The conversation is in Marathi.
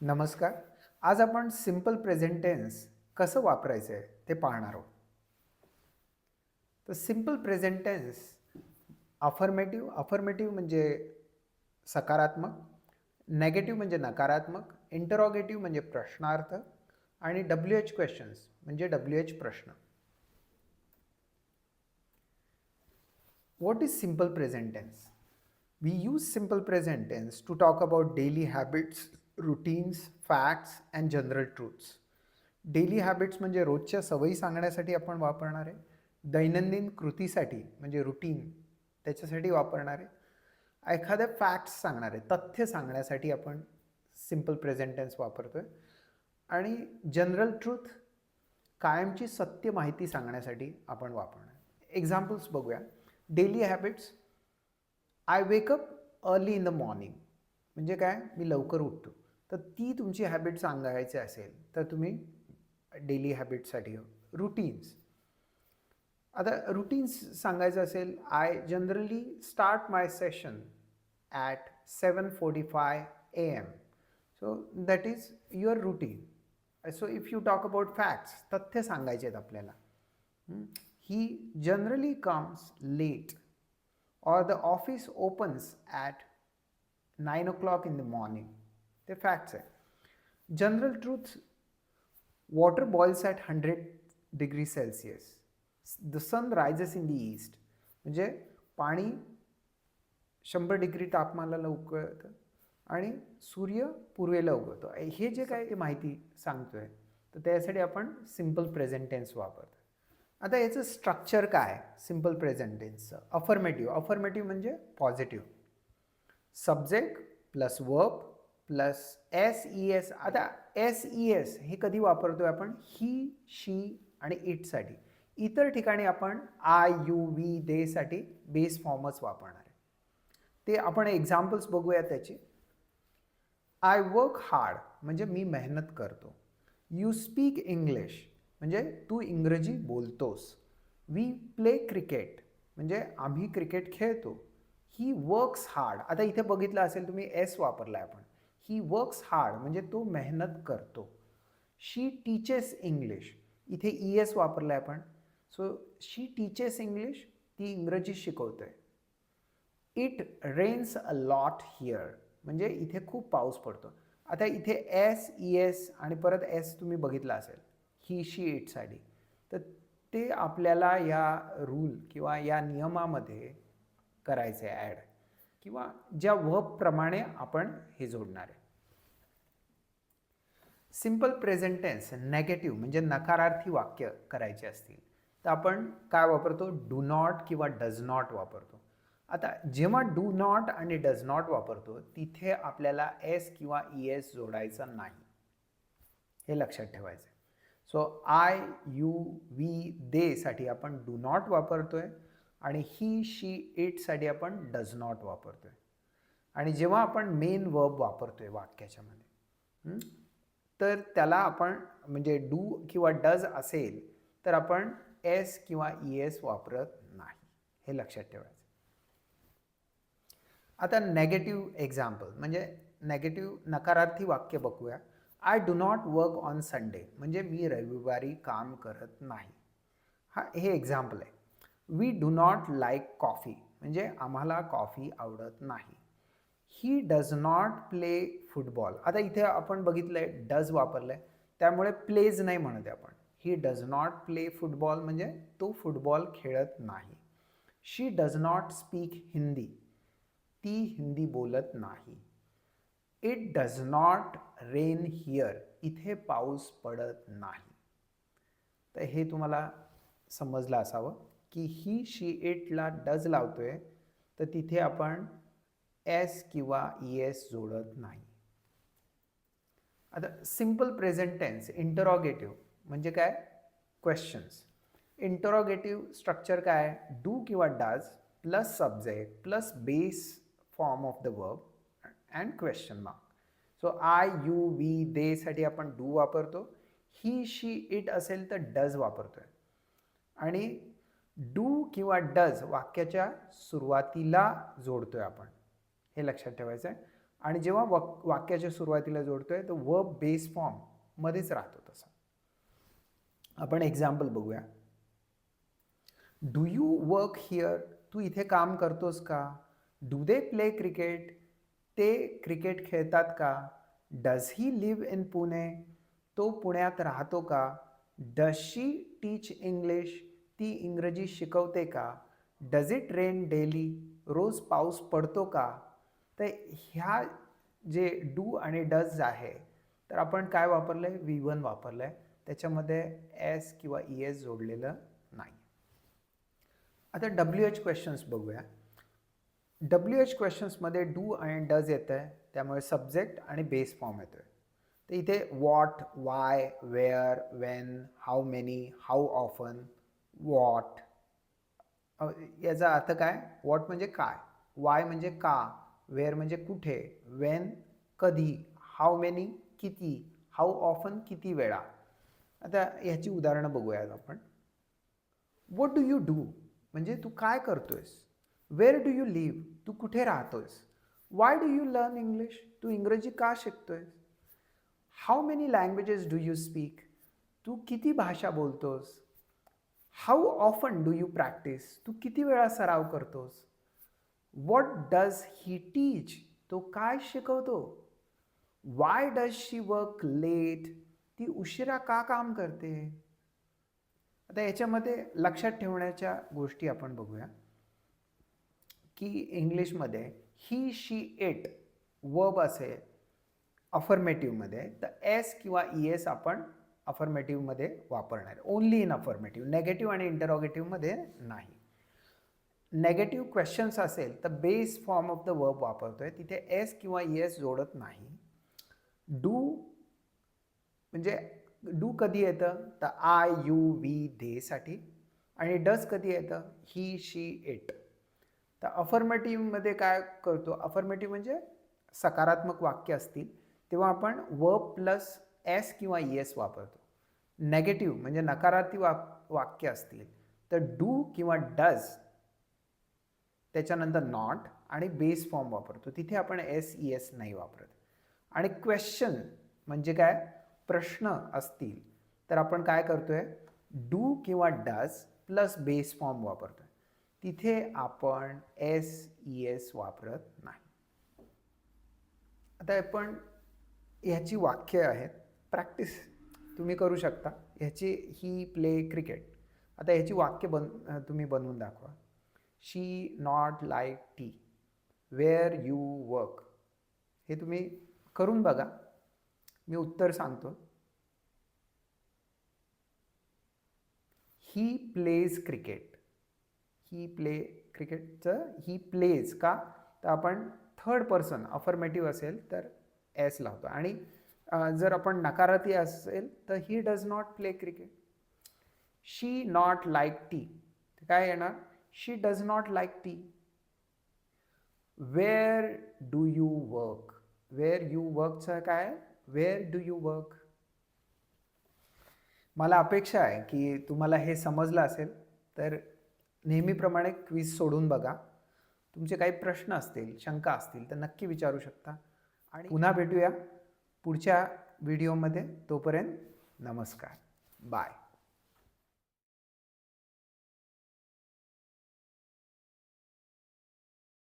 नमस्कार. आज आपण सिंपल प्रेझेंट टेन्स कसं वापरायचं आहे ते पाहणार आहोत. तर सिंपल प्रेझेंट टेन्स अफर्मेटिव्ह म्हणजे सकारात्मक, नेगेटिव्ह म्हणजे नकारात्मक, इंटरोगेटिव्ह म्हणजे प्रश्नार्थ आणि WH क्वेश्चन्स म्हणजे WH प्रश्न. What is simple present tense? We use simple present tense to talk about daily habits, routines, facts and general truths. Daily habits म्हणजे रोजच्या सवयी सांगण्यासाठी आपण वापरणार आहे. दैनंदिन कृतीसाठी म्हणजे रुटीन त्याच्यासाठी वापरणार आहे. एखाद्या फॅक्ट्स सांगणार आहे, तथ्य सांगण्यासाठी आपण सिंपल प्रेझेंट टेन्स वापरतोय. आणि जनरल ट्रूथ कायमची सत्य माहिती सांगण्यासाठी आपण वापरणार. एक्झाम्पल्स बघूया. Daily habits, I wake up early in the morning म्हणजे काय, मी लवकर उठतो. तर ती तुमची हॅबिट सांगायची असेल तर तुम्ही डेली हॅबिटसाठी. रुटीन्स, आता रुटीन्स सांगायचं असेल, I generally start my session at 7:45 AM. So that is your routine. So if you talk about facts, तथ्य सांगायचे आहेत आपल्याला. He generally comes late or the office opens at 9 o'clock in the morning. ते फॅक्ट्स आहे. General truth, water boils at 100°C. The sun rises in the east म्हणजे पाणी 100° तापमानाला उकळतं आणि सूर्य पूर्वेला उगवतो. हे जे काय माहिती सांगतोय तर त्यासाठी आपण सिंपल प्रेझेंट टेन्स वापरतो. आता याचं स्ट्रक्चर काय सिंपल प्रेझेंट टेन्सचं? अफर्मेटिव्ह म्हणजे positive, subject plus verb plus SES. आता SES हे कधी वापरतोय आपण? ही, शी आणि इटसाठी. इतर ठिकाणी आपण आय, यू, वी, दे साठी बेस फॉर्मच वापरणार आहे. ते आपण एक्झाम्पल्स बघूया त्याची. आय वर्क हार्ड म्हणजे मी मेहनत करतो. यू स्पीक इंग्लिश म्हणजे तू इंग्रजी बोलतोस. वी प्ले क्रिकेट म्हणजे आम्ही क्रिकेट खेळतो. ही वर्क्स हार्ड, आता इथे बघितलं असेल तुम्ही एस वापरला आहे आपण. ही वर्क्स हार्ड म्हणजे तो मेहनत करतो. शी टीचेस इंग्लिश, इथे ES वापरला आहे आपण. सो शी टीचेस इंग्लिश, ती इंग्रजी शिकवते. It rains a lot here म्हणजे इथे खूप पाऊस पडतो. आता इथे SES आणि परत एस तुम्ही बघितला असेल ही, शी, इटसाठी. तर ते आपल्याला या रूल किंवा या नियमामध्ये करायचे ॲड किंवा ज्या वर्बप्रमाणे आपण हे जोडणार आहे. सिंपल प्रेझेंट टेन्स नेगेटिव्ह म्हणजे नकारार्थी वाक्य करायचे असतील तर आपण काय वापरतो? डू नॉट किंवा डज नॉट वापरतो. आता जेव्हा डू नॉट आणि डज नॉट वापरतो तिथे आपल्याला एस किंवा ES जोडायचं नाही, हे लक्षात ठेवायचं. So I, you, we, they साठी आपण डू नॉट वापरतोय आणि ही, शी, इटसाठी आपण डज नॉट वापरतोय. आणि जेव्हा आपण मेन वर्ब वापरतोय वाक्याच्या मध्ये तर त्याला आपण म्हणजे डू किंवा डज असेल तर आपण एस किंवा ES वापरत नाही, हे लक्षात ठेवायचं. आता नेगेटिव्ह एक्झाम्पल म्हणजे नेगेटिव्ह नकारार्थी वाक्य बघूया. I do not work on Sunday म्हणजे मी रविवारी काम करत नाही. हे एक्झाम्पल आहे. We do not like coffee म्हणजे आम्हाला कॉफी आवडत नाही. He does not play football, आता इथे आपण बघितलंय डज वापरलंय त्यामुळे प्लेज नाही म्हणत आपण. ही डज नॉट प्ले फुटबॉल म्हणजे तो फुटबॉल खेळत नाही. शी डज नॉट स्पीक हिंदी, ती हिंदी बोलत नाही. It does not rain here, इथे पाऊस पडत नाही. तर हे तुम्हाला समजलं असावं की ही, शी, इटला डज लावतोय तर तिथे आपण एस किंवा ES जोडत नाही. आता सिंपल प्रेझेंट टेन्स इंटरोगेटिव्ह म्हणजे काय? क्वेश्चन्स. इंटरोगेटिव्ह स्ट्रक्चर काय? डू किंवा does plus subject plus base form of the verb and question mark. So I, you, we, they साठी आपण डू वापरतो. ही, शी, इट असेल तर डज वापरतोय. आणि डू किंवा डज वाक्याच्या सुरुवातीला जोडतोय आपण, हे लक्षात ठेवायचं आहे. आणि जेव्हा वाक्याच्या सुरुवातीला जोडतोय तो वर्ब बेस फॉर्म मध्येच राहतो. तसा आपण एक्झाम्पल बघूया. Do you work here? तू इथे काम करतोस का? Do they play cricket? ते क्रिकेट खेळतात का? Does he live in Pune? तो पुण्यात राहतो का? Does she teach English? ती इंग्रजी शिकवते का? Does it rain daily? रोज पाऊस पडतो का? तर ह्या जे डू आणि डज आहे तर आपण काय वापरलं आहे? V1 वापरलं आहे. त्याच्यामध्ये एस किंवा ES जोडलेलं नाही. आता WH क्वेश्चन्स बघूया. WH क्वेश्चन्समध्ये डू आणि डज येतं आहे, त्यामुळे सब्जेक्ट आणि बेस फॉर्म येतो आहे. तर इथे what, why, where, when, how many, how often, what. याचा अर्थ काय? व्हॉट म्हणजे काय, वाय म्हणजे का, वेअर म्हणजे कुठे, वेन कधी, हाऊ मेनी किती, हाऊ ऑफन किती वेळा. आता ह्याची उदाहरणं बघूयात आपण. व्हॉट डू यू डू म्हणजे तू काय करतोयस. वेअर डू यू लिव्ह तू कुठे राहतोयस. Why do you learn English तू इंग्रजी का शिकतोयस. How many languages do you speak तू किती भाषा बोलतोस. How often do you practice तू किती वेळा सराव करतोस. व्हॉट डज ही टीच तो काय शिकवतो. Why does she work late ती उशिरा का काम करते. आता याच्यामध्ये लक्षात ठेवण्याच्या गोष्टी आपण बघूया की इंग्लिशमध्ये ही, शी, इट वर्ब असेल अफर्मेटिव्हमध्ये तर एस किंवा ES आपण अफर्मेटिव्हमध्ये वापरणार. Only in affirmative. नेगेटिव्ह आणि इंटरॉगेटिव्हमध्ये नाही. नेगेटिव्ह क्वेश्चन्स असेल तर base form of the verb वापरतोय, तिथे एस किंवा ES जोडत नाही. डू म्हणजे डू कधी येतं तर आय, यू, वी, देसाठी. आणि डज कधी येतं ही, शी, इट. तर अफर्मेटिव्हमध्ये काय करतो. अफर्मेटिव्ह म्हणजे सकारात्मक वाक्य असतील तेव्हा आपण वर्ब प्लस एस किंवा ES वापरतो. नेगेटिव्ह म्हणजे नकारात्मक वाक्य असतील तर डू किंवा डज त्याच्यानंतर नॉट आणि बेस फॉर्म वापरतो, तिथे आपण ES नाही वापरत. आणि क्वेश्चन म्हणजे काय, प्रश्न असतील तर आपण काय करतोय, डू किंवा डज प्लस बेस फॉर्म वापरतोय, तिथे आपण ES वापरत नाही. आता आपण ह्याची वाक्य आहेत, प्रॅक्टिस तुम्ही करू शकता. ह्याची ही प्ले क्रिकेट. आता ह्याची वाक्य तुम्ही बनवून दाखवा. She not like tea. Where you work. हे तुम्ही करून बघा, मी उत्तर सांगतो. He plays cricket. He play क्रिकेटचं ही प्लेज का तर आपण थर्ड पर्सन अफर्मेटिव्ह असेल तर एस लावतो. आणि जर आपण नकारार्थी असेल तर he does not play cricket. She not like tea काय येणार, she does not like tea. Where do you work. Where you वर्कचं काय, वेअर डू यू वर्क. मला अपेक्षा आहे की तुम्हाला हे समजलं असेल. तर नेहमीप्रमाणे क्विज सोडून बघा. तुमचे काही प्रश्न असतील, शंका असतील तर नक्की विचारू शकता. आणि पुन्हा भेटूया पुढच्या व्हिडिओमध्ये. तोपर्यंत नमस्कार, बाय.